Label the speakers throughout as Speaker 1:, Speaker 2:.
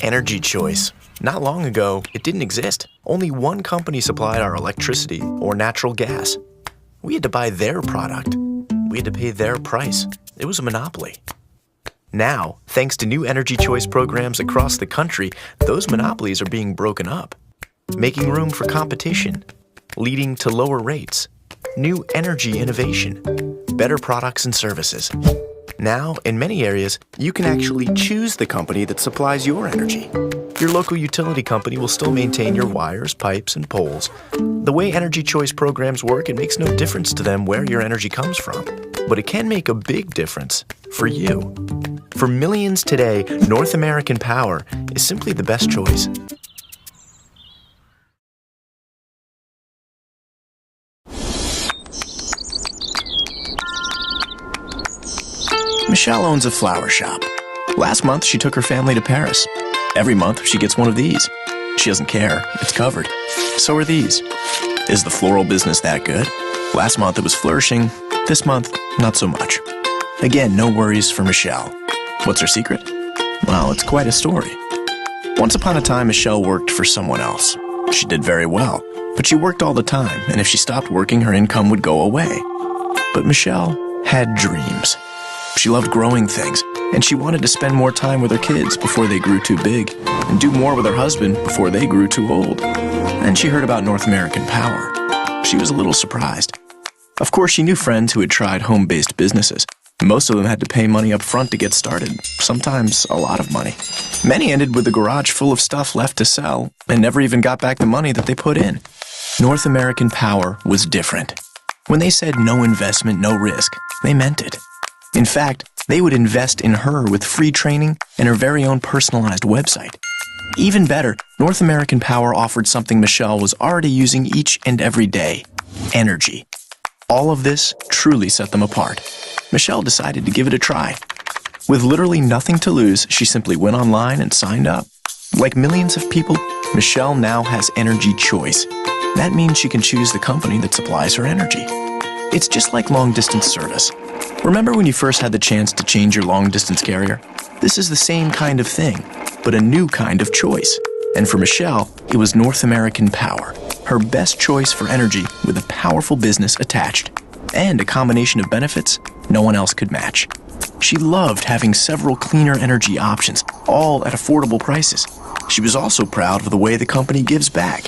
Speaker 1: Energy choice. Not long ago, it didn't exist. Only one company supplied our electricity or natural gas. We had to buy their product. We had to pay their price. It was a monopoly. Now, thanks to new energy choice programs across the country, those monopolies are being broken up, making room for competition, leading to lower rates, new energy innovation, better products and services. Now, in many areas, you can actually choose the company that supplies your energy. Your local utility company will still maintain your wires, pipes, and poles. The way energy choice programs work, it makes no difference to them where your energy comes from. But it can make a big difference for you. For millions today, North American Power is simply the best choice. Michelle owns a flower shop. Last month, she took her family to Paris. Every month, she gets one of these. She doesn't care. It's covered. So are these. Is the floral business that good? Last month, it was flourishing. This month, not so much. Again, no worries for Michelle. What's her secret? Well, it's quite a story. Once upon a time, Michelle worked for someone else. She did very well, but she worked all the time, and if she stopped working, her income would go away. But Michelle had dreams. She loved growing things, and she wanted to spend more time with her kids before they grew too big, and do more with her husband before they grew too old. And she heard about North American Power. She was a little surprised. Of course, she knew friends who had tried home-based businesses. Most of them had to pay money up front to get started, sometimes a lot of money. Many ended with a garage full of stuff left to sell, and never even got back the money that they put in. North American Power was different. When they said no investment, no risk, they meant it. In fact, they would invest in her with free training and her very own personalized website. Even better, North American Power offered something Michelle was already using each and every day: energy. All of this truly set them apart. Michelle decided to give it a try. With literally nothing to lose, she simply went online and signed up. Like millions of people, Michelle now has energy choice. That means she can choose the company that supplies her energy. It's just like long-distance service. Remember when you first had the chance to change your long-distance carrier? This is the same kind of thing, but a new kind of choice. And for Michelle, it was North American Power, her best choice for energy with a powerful business attached, and a combination of benefits no one else could match. She loved having several cleaner energy options, all at affordable prices. She was also proud of the way the company gives back,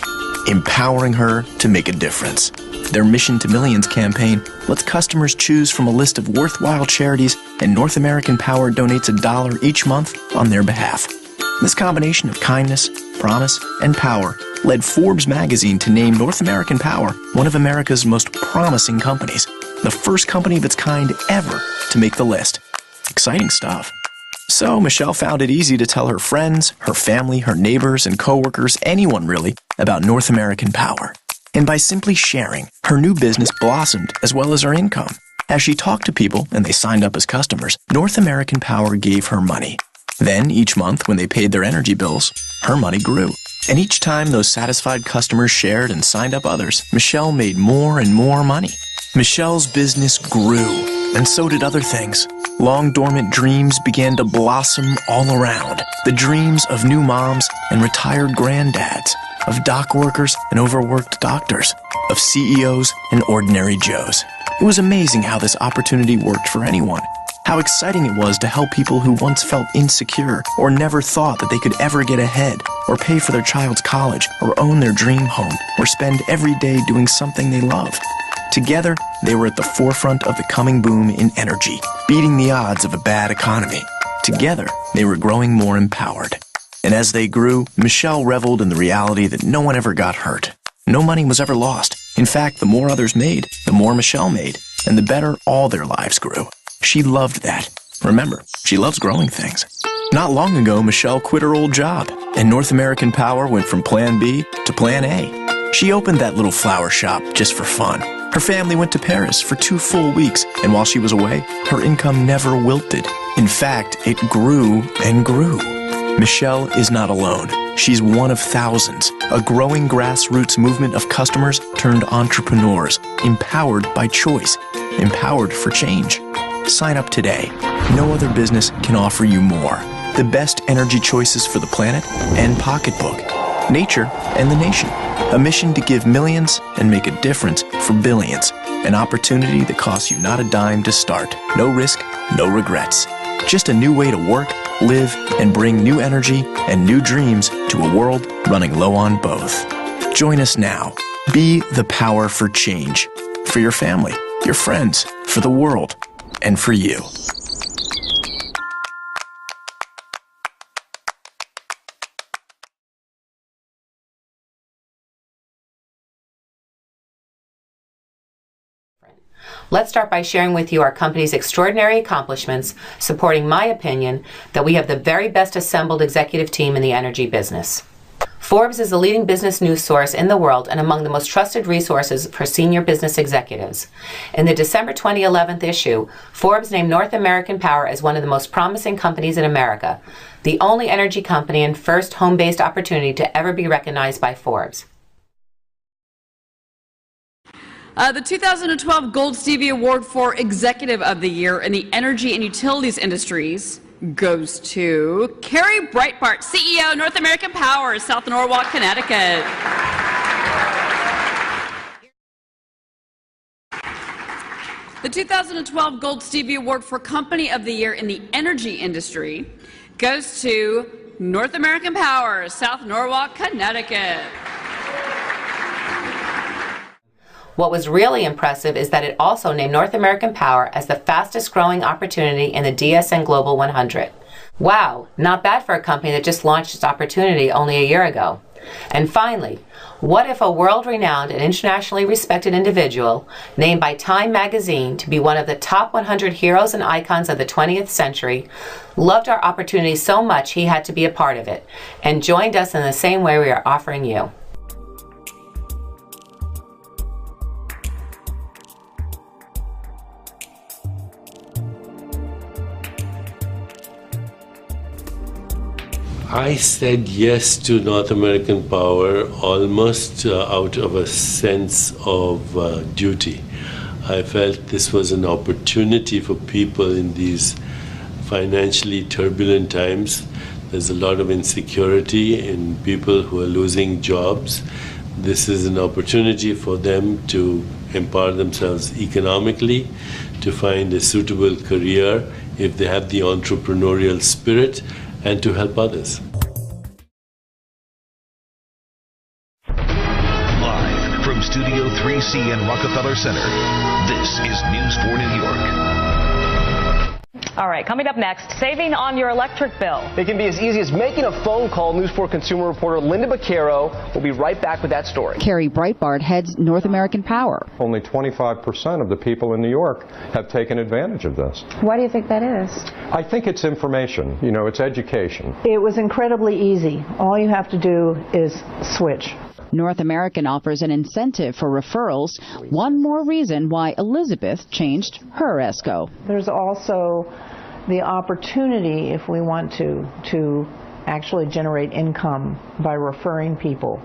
Speaker 1: empowering her to make a difference. Their Mission to Millions campaign lets customers choose from a list of worthwhile charities, and North American Power donates $1 each month on their behalf. This combination of kindness, promise, and power led Forbes magazine to name North American Power one of America's most promising companies, the first company of its kind ever to make the list. Exciting stuff. So Michelle found it easy to tell her friends, her family, her neighbors, and coworkers, anyone really, about North American Power. And by simply sharing, her new business blossomed as well as her income. As she talked to people and they signed up as customers, North American Power gave her money. Then, each month when they paid their energy bills, her money grew. And each time those satisfied customers shared and signed up others, Michelle made more and more money. Michelle's business grew, and so did other things. Long dormant dreams began to blossom all around. The dreams of new moms and retired granddads, of dock workers and overworked doctors, of CEOs and ordinary Joes. It was amazing how this opportunity worked for anyone. How exciting it was to help people who once felt insecure or never thought that they could ever get ahead, or pay for their child's college, or own their dream home, or spend every day doing something they love. Together, they were at the forefront of the coming boom in energy, beating the odds of a bad economy. Together, they were growing more empowered. And as they grew, Michelle reveled in the reality that no one ever got hurt. No money was ever lost. In fact, the more others made, the more Michelle made, and the better all their lives grew. She loved that. Remember, she loves growing things. Not long ago, Michelle quit her old job, and North American Power went from Plan B to Plan A. She opened that little flower shop just for fun. Her family went to Paris for 2 full weeks, and while she was away, her income never wilted. In fact, it grew and grew. Michelle is not alone. She's one of thousands, a growing grassroots movement of customers turned entrepreneurs, empowered by choice, empowered for change. Sign up today. No other business can offer you more. the best energy choices for the planet and pocketbook, nature and the nation. A mission to give millions and make a difference for billions. An opportunity that costs you not a dime to start. No risk, no regrets. Just a new way to work, live, and bring new energy and new dreams to a world running low on both. Join us now. Be the power for change. For your family, your friends, for the world, and for you.
Speaker 2: Let's start by sharing with you our company's extraordinary accomplishments, supporting my opinion that we have the very best assembled executive team in the energy business. Forbes is the leading business news source in the world and among the most trusted resources for senior business executives. In the December 2011 issue, Forbes named North American Power as one of the most promising companies in America, the only energy company and first home-based opportunity to ever be recognized by Forbes.
Speaker 3: The 2012 Gold Stevie Award for Executive of the Year in the Energy and Utilities Industries goes to Carrie Breitbart, CEO, North American Power, South Norwalk, Connecticut. The 2012 Gold Stevie Award for Company of the Year in the Energy Industry goes to North American Power, South Norwalk, Connecticut.
Speaker 2: What was really impressive is that it also named North American Power as the fastest growing opportunity in the DSN Global 100. Wow, not bad for a company that just launched its opportunity only a year ago. And finally, what if a world-renowned and internationally respected individual named by Time magazine to be one of the top 100 heroes and icons of the 20th century loved our opportunity so much he had to be a part of it and joined us in the same way we are offering you?
Speaker 4: I said yes to North American Power almost out of a sense of duty. I felt this was an opportunity for people in these financially turbulent times. There's a lot of insecurity in people who are losing jobs. This is an opportunity for them to empower themselves economically, to find a suitable career if they have the entrepreneurial spirit, and to help others.
Speaker 5: Live from Studio 3C in Rockefeller Center, this is News 4 New York.
Speaker 6: All right, coming up next, saving on your electric bill.
Speaker 7: It can be as easy as making a phone call. News 4 consumer reporter Linda Baquero will be right back with that story.
Speaker 8: Carrie Breitbart heads North American Power.
Speaker 9: Only 25% of the people in New York have taken advantage of this.
Speaker 10: Why do you think that is?
Speaker 9: I think it's information. You know, it's education.
Speaker 10: It was incredibly easy. All you have to do is switch.
Speaker 8: North American offers an incentive for referrals. One more reason why Elizabeth changed her ESCO.
Speaker 10: There's also the opportunity, if we want to actually generate income by referring people.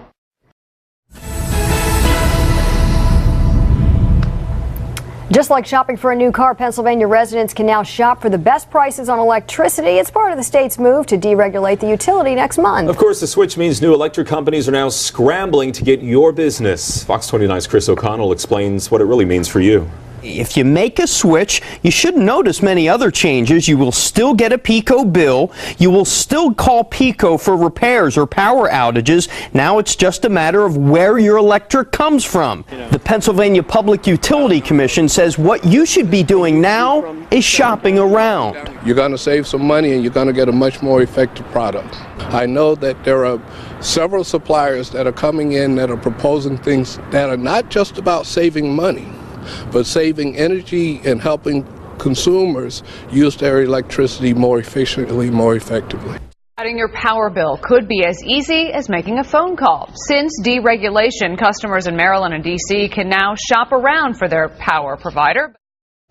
Speaker 11: Just like shopping for a new car, Pennsylvania residents can now shop for the best prices on electricity. It's part of the state's move to deregulate the utility next month.
Speaker 12: Of course, the switch means new electric companies are now scrambling to get your business. Fox 29's Chris O'Connell explains what it really means for you.
Speaker 13: If you make a switch, you shouldn't notice many other changes. You will still get a PECO bill. You will still call PECO for repairs or power outages. Now it's just a matter of where your electric comes from. The Pennsylvania Public Utility Commission says what you should be doing now is shopping around.
Speaker 14: You're going to save some money and you're going to get a much more effective product. I know that there are several suppliers that are coming in that are proposing things that are not just about saving money, but saving energy and helping consumers use their electricity more efficiently, more effectively.
Speaker 6: Cutting your power bill could be as easy as making a phone call. Since deregulation, customers in Maryland and D.C. can now shop around for their power provider.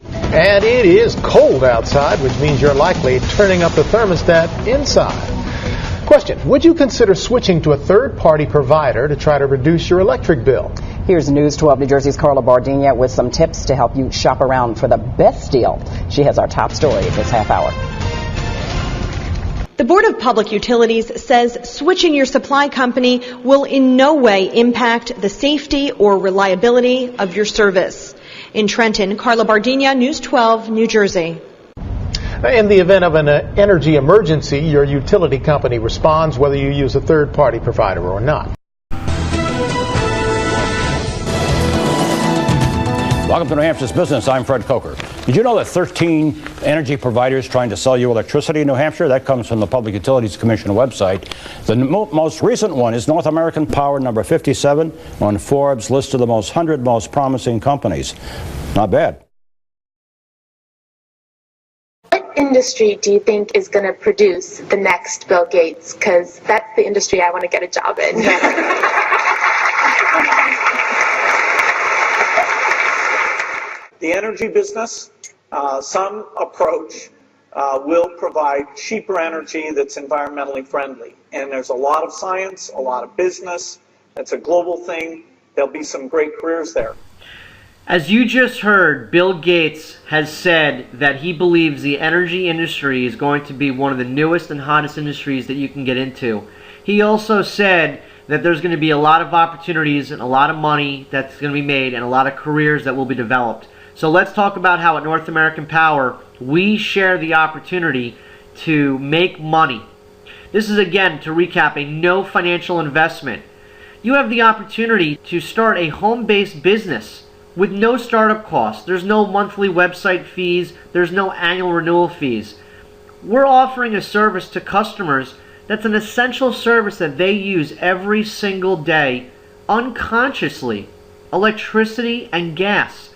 Speaker 15: And it is cold outside, which means you're likely turning up the thermostat inside. Question, would you consider switching to a third-party provider to try to reduce your electric bill?
Speaker 16: Here's News 12 New Jersey's Carla Bardina with some tips to help you shop around for the best deal. She has our top story this half hour.
Speaker 17: The Board of Public Utilities says switching your supply company will in no way impact the safety or reliability of your service. In Trenton, Carla Bardina, News 12, New Jersey.
Speaker 15: In the event of an energy emergency, your utility company responds whether you use a third-party provider or not.
Speaker 18: Welcome to New Hampshire's Business. I'm Fred Coker. Did you know that 13 energy providers trying to sell you electricity in New Hampshire? That comes from the Public Utilities Commission website. The most recent one is North American Power, number 57, on Forbes' list of the 100 most promising companies. Not bad.
Speaker 19: What industry do you think is going to produce the next Bill Gates? Because that's the industry I want to get a job in.
Speaker 20: The energy business, some approach will provide cheaper energy that's environmentally friendly. And there's a lot of science, a lot of business. It's a global thing. There'll be some great careers there.
Speaker 21: As you just heard, Bill Gates has said that he believes the energy industry is going to be one of the newest and hottest industries that you can get into. He also said that there's going to be a lot of opportunities and a lot of money that's going to be made and a lot of careers that will be developed. So let's talk about how at North American Power we share the opportunity to make money. This is, again, to recap, a no financial investment. You have the opportunity to start a home-based business with no startup costs. There's no monthly website fees. There's no annual renewal fees. We're offering a service to customers that's an essential service that they use every single day unconsciously. Electricity and gas.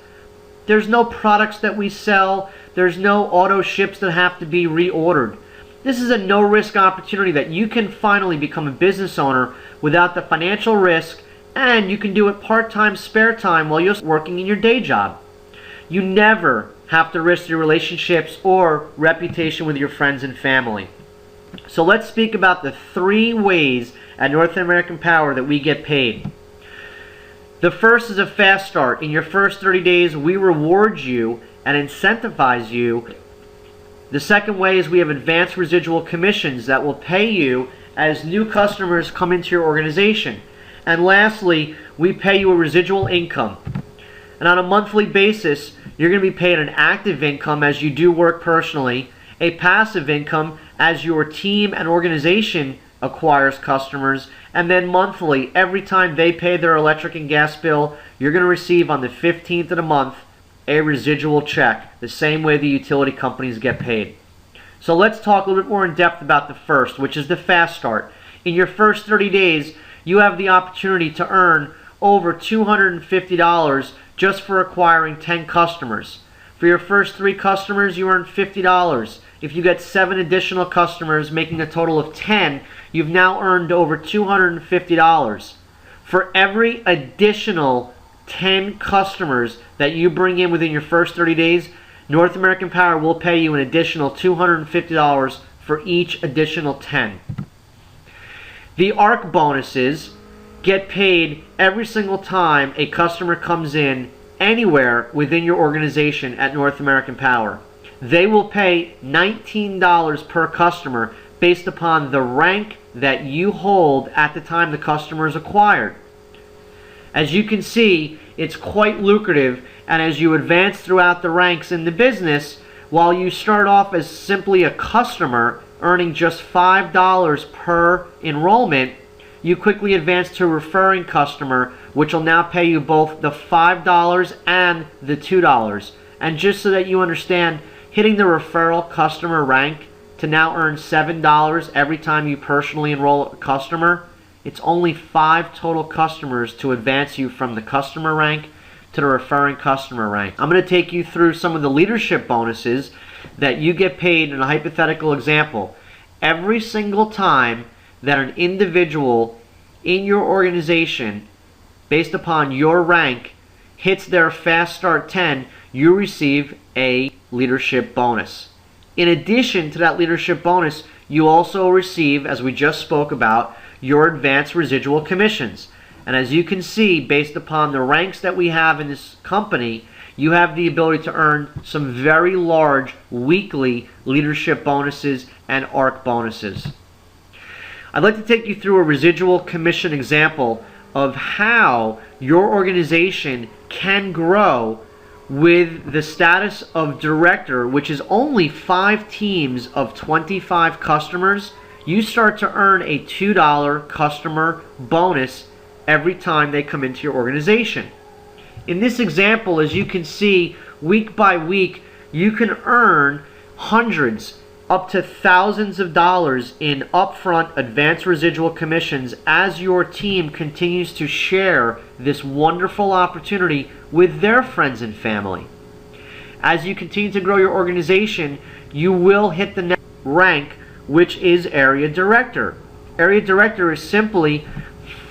Speaker 21: There's no products that we sell. There's no auto ships that have to be reordered. This is a no-risk opportunity that you can finally become a business owner without the financial risk, and you can do it part-time, spare time while you're working in your day job. You never have to risk your relationships or reputation with your friends and family. So let's speak about the 3 ways at North American Power that we get paid. The first is a fast start. In your first 30 days, we reward you and incentivize you. The second way is we have advanced residual commissions that will pay you as new customers come into your organization. And lastly, we pay you a residual income. And on a monthly basis, you're going to be paid an active income as you do work personally, a passive income as your team and organization acquires customers, and then monthly, every time they pay their electric and gas bill, you're going to receive on the 15th of the month a residual check, the same way the utility companies get paid. So let's talk a little bit more in depth about the first, which is the fast start. In your first 30 days, you have the opportunity to earn over $250 just for acquiring 10 customers. For your first 3 customers, you earn $50. If you get 7 additional customers, making a total of 10, you've now earned over $250. For every additional 10 customers that you bring in within your first 30 days, North American Power will pay you an additional $250 for each additional 10. The ARC bonuses get paid every single time a customer comes in anywhere within your organization at North American Power. They will pay $19 per customer based upon the rank that you hold at the time the customer is acquired. As you can see, it's quite lucrative, and as you advance throughout the ranks in the business, while you start off as simply a customer earning just $5 per enrollment, you quickly advance to a referring customer, which will now pay you both the $5 and the $2. And just so that you understand, hitting the referral customer rank to now earn $7 every time you personally enroll a customer, it's only 5 total customers to advance you from the customer rank to the referring customer rank. I'm going to take you through some of the leadership bonuses that you get paid in a hypothetical example. Every single time that an individual in your organization, based upon your rank, hits their Fast Start 10, you receive a leadership bonus. In addition to that leadership bonus, you also receive, as we just spoke about, your advanced residual commissions. And as you can see, based upon the ranks that we have in this company, you have the ability to earn some very large weekly leadership bonuses and ARC bonuses. I'd like to take you through a residual commission example of how your organization can grow with the status of director, which is only 5 teams of 25 customers. You start to earn a $2 customer bonus every time they come into your organization. In this example, as you can see, week by week, you can earn hundreds up to thousands of dollars in upfront advanced residual commissions as your team continues to share this wonderful opportunity with their friends and family. As you continue to grow your organization, you will hit the next rank, which is area director. Area director is simply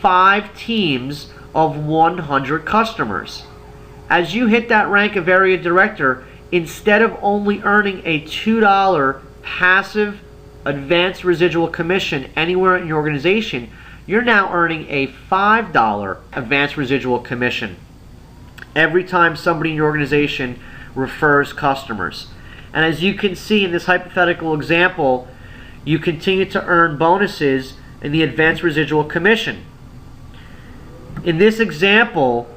Speaker 21: 5 teams of 100 customers. As you hit that rank of area director, instead of only earning a $2 passive advanced residual commission anywhere in your organization, you're now earning a $5 advanced residual commission every time somebody in your organization refers customers. And as you can see in this hypothetical example, you continue to earn bonuses in the advanced residual commission. In this example,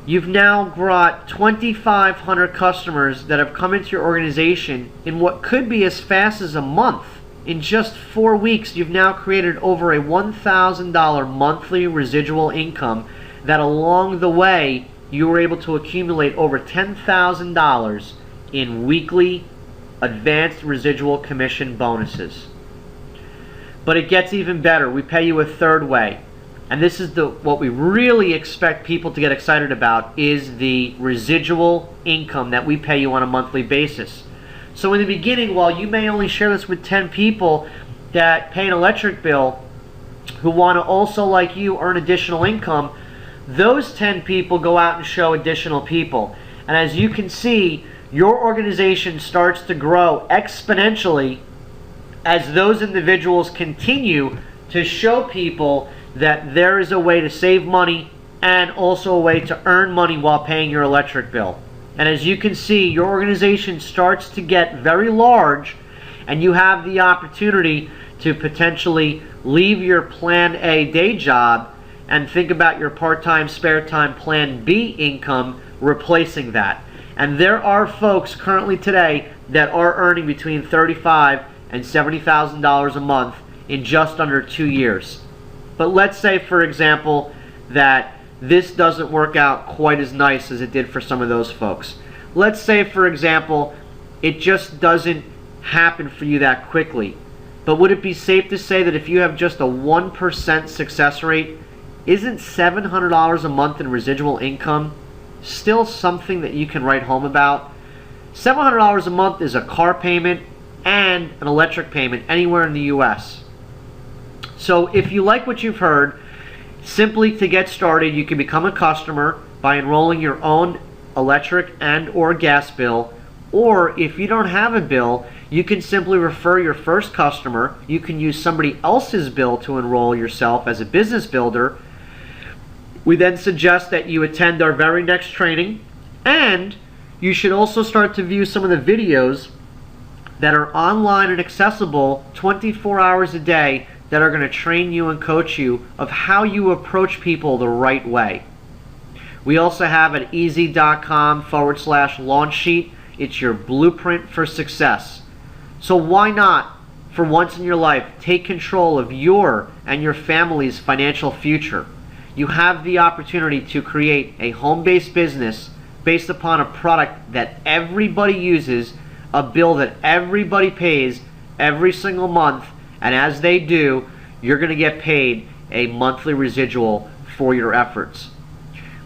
Speaker 21: you've now brought 2,500 customers that have come into your organization in what could be as fast as a month. In just 4 weeks, you've now created over a $1,000 monthly residual income that along the way, you were able to accumulate over $10,000 in weekly advanced residual commission bonuses. But it gets even better. We pay you a third way. And this is what we really expect people to get excited about, is the residual income that we pay you on a monthly basis. So in the beginning, while you may only share this with 10 people that pay an electric bill who want to also, like you, earn additional income, those 10 people go out and show additional people. And as you can see, your organization starts to grow exponentially as those individuals continue to show people that there is a way to save money and also a way to earn money while paying your electric bill. And as you can see, your organization starts to get very large, and you have the opportunity to potentially leave your Plan A day job and think about your part-time, spare time Plan B income replacing that. And there are folks currently today that are earning between $35,000 and $70,000 a month in just under 2 years. But let's say, for example, that this doesn't work out quite as nice as it did for some of those folks. Let's say, for example, it just doesn't happen for you that quickly. But would it be safe to say that if you have just a 1% success rate, isn't $700 a month in residual income still something that you can write home about? $700 a month is a car payment and an electric payment anywhere in the U.S. So if you like what you've heard, simply to get started, you can become a customer by enrolling your own electric and or gas bill, or if you don't have a bill, you can simply refer your first customer. You can use somebody else's bill to enroll yourself as a business builder. We then suggest that you attend our very next training, and you should also start to view some of the videos that are online and accessible 24 hours a day that are going to train you and coach you of how you approach people the right way. We also have an easy.com/launch sheet. It's your blueprint for success. So why not, for once in your life, take control of your and your family's financial future? You have the opportunity to create a home-based business based upon a product that everybody uses, a bill that everybody pays every single month, and as they do, you're going to get paid a monthly residual for your efforts.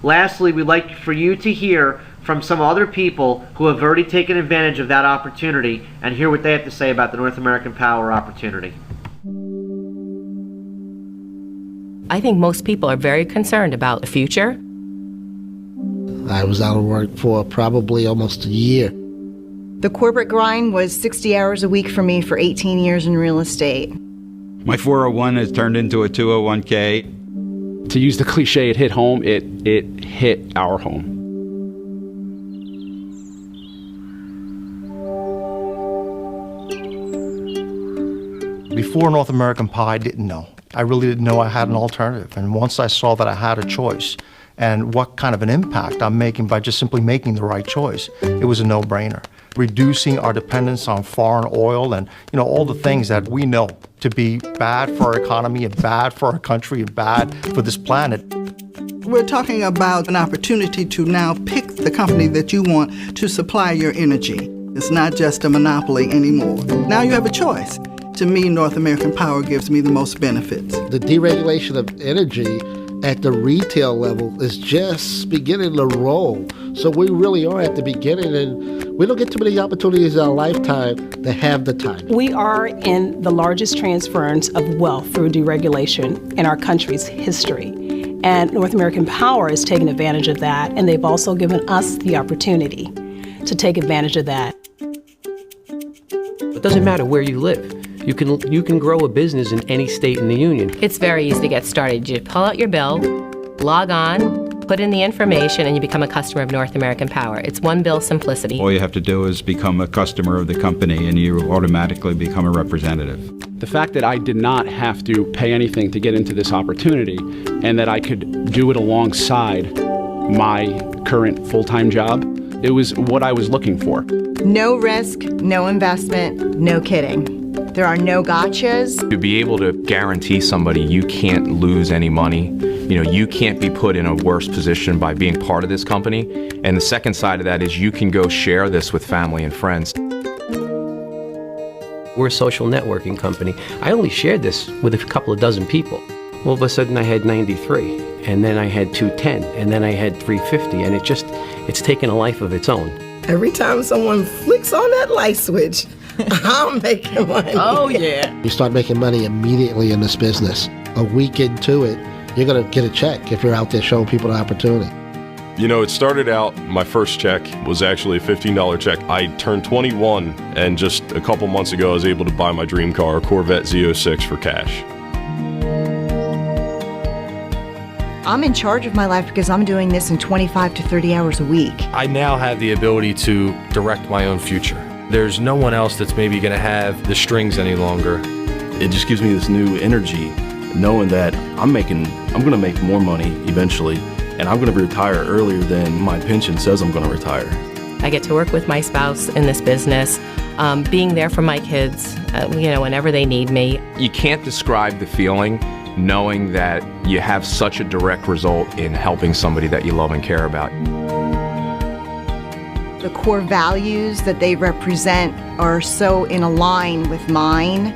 Speaker 21: Lastly, we'd like for you to hear from some other people who have already taken advantage of that opportunity and hear what they have to say about the North American Power opportunity.
Speaker 1: I think most people are very concerned about the future.
Speaker 22: I was out of work for probably almost a year.
Speaker 23: The corporate grind was 60 hours a week for me for 18 years in real estate.
Speaker 24: My 401 has turned into a 201k. To use the cliche, it hit home, it hit our home.
Speaker 2: Before North American Power, I didn't know. I really didn't know I had an alternative. And once I saw that I had a choice and what kind of an impact I'm making by just simply making the right choice, it was a no-brainer. Reducing our dependence on foreign oil and, all the things that we know to be bad for our economy and bad for our country and bad for this planet.
Speaker 3: We're talking about an opportunity to now pick the company that you want to supply your energy. It's not just a monopoly anymore. Now you have a choice. To me, North American Power gives me the most benefits.
Speaker 22: The deregulation of energy at the retail level is just beginning to roll. So we really are at the beginning, and we don't get too many opportunities in our lifetime to have the time.
Speaker 4: We are in the largest transference of wealth through deregulation in our country's history. And North American Power is taking advantage of that, and they've also given us the opportunity to take advantage of that.
Speaker 5: It doesn't matter where you live. You can grow a business in any state in the union.
Speaker 1: It's very easy to get started. You pull out your bill, log on, put in the information, and you become a customer of North American Power. It's one bill simplicity.
Speaker 24: All you have to do is become a customer of the company and you automatically become a representative.
Speaker 25: The fact that I did not have to pay anything to get into this opportunity and that I could do it alongside my current full-time job, it was what I was looking for.
Speaker 23: No risk, no investment, no kidding. There are no gotchas.
Speaker 26: To be able to guarantee somebody you can't lose any money, you can't be put in a worse position by being part of this company. And the second side of that is you can go share this with family and friends.
Speaker 5: We're a social networking company. I only shared this with a couple of dozen people. All of a sudden I had 93, and then I had 210, and then I had 350, and it's taken a life of its own.
Speaker 27: Every time someone flicks on that light switch, I'm making money.
Speaker 4: Oh, yeah.
Speaker 22: You start making money immediately in this business. A week into it, you're going to get a check if you're out there showing people the opportunity.
Speaker 28: It started out, my first check was actually a $15 check. I turned 21, and just a couple months ago, I was able to buy my dream car, a Corvette Z06, for cash.
Speaker 23: I'm in charge of my life because I'm doing this in 25 to 30 hours a week.
Speaker 29: I now have the ability to direct my own future. There's no one else that's maybe going to have the strings any longer.
Speaker 30: It just gives me this new energy, knowing that I'm going to make more money eventually, and I'm going to retire earlier than my pension says I'm going to retire.
Speaker 1: I get to work with my spouse in this business, being there for my kids, whenever they need me.
Speaker 26: You can't describe the feeling knowing that you have such a direct result in helping somebody that you love and care about.
Speaker 23: The core values that they represent are so in line with mine,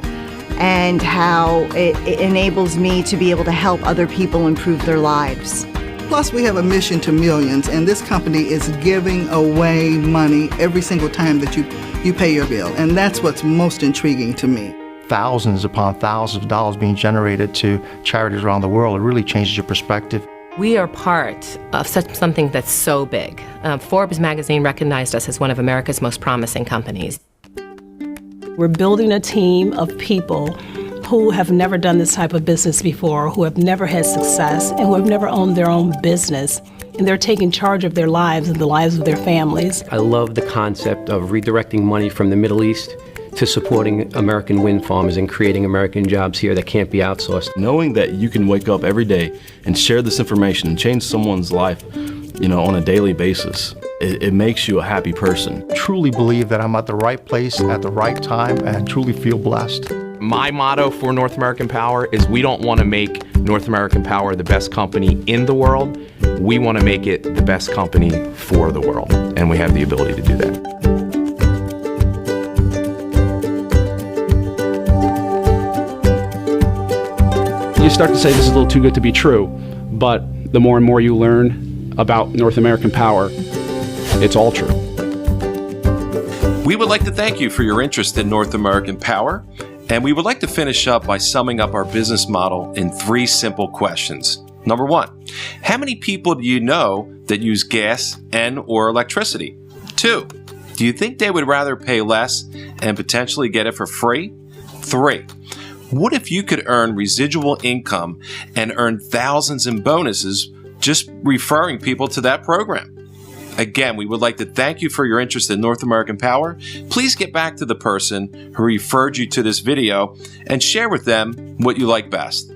Speaker 23: and how it enables me to be able to help other people improve their lives.
Speaker 3: Plus, we have a mission to millions, and this company is giving away money every single time that you pay your bill, and that's what's most intriguing to me.
Speaker 2: Thousands upon thousands of dollars being generated to charities around the world. It really changes your perspective.
Speaker 1: We are part of something that's so big. Forbes magazine recognized us as one of America's most promising companies.
Speaker 4: We're building a team of people who have never done this type of business before, who have never had success, and who have never owned their own business. And they're taking charge of their lives and the lives of their families.
Speaker 5: I love the concept of redirecting money from the Middle East to supporting American wind farmers and creating American jobs here that can't be outsourced.
Speaker 30: Knowing that you can wake up every day and share this information and change someone's life, on a daily basis, it makes you a happy person.
Speaker 2: Truly believe that I'm at the right place at the right time and truly feel blessed.
Speaker 26: My motto for North American Power is we don't want to make North American Power the best company in the world. We want to make it the best company for the world, and we have the ability to do that.
Speaker 25: You start to say this is a little too good to be true, but the more and more you learn about North American Power, it's all true.
Speaker 31: We would like to thank you for your interest in North American Power, and we would like to finish up by summing up our business model in 3 simple questions. Number 1, how many people do you know that use gas and or electricity? 2, do you think they would rather pay less and potentially get it for free? 3, what if you could earn residual income and earn thousands in bonuses just referring people to that program? Again, we would like to thank you for your interest in North American Power. Please get back to the person who referred you to this video and share with them what you like best.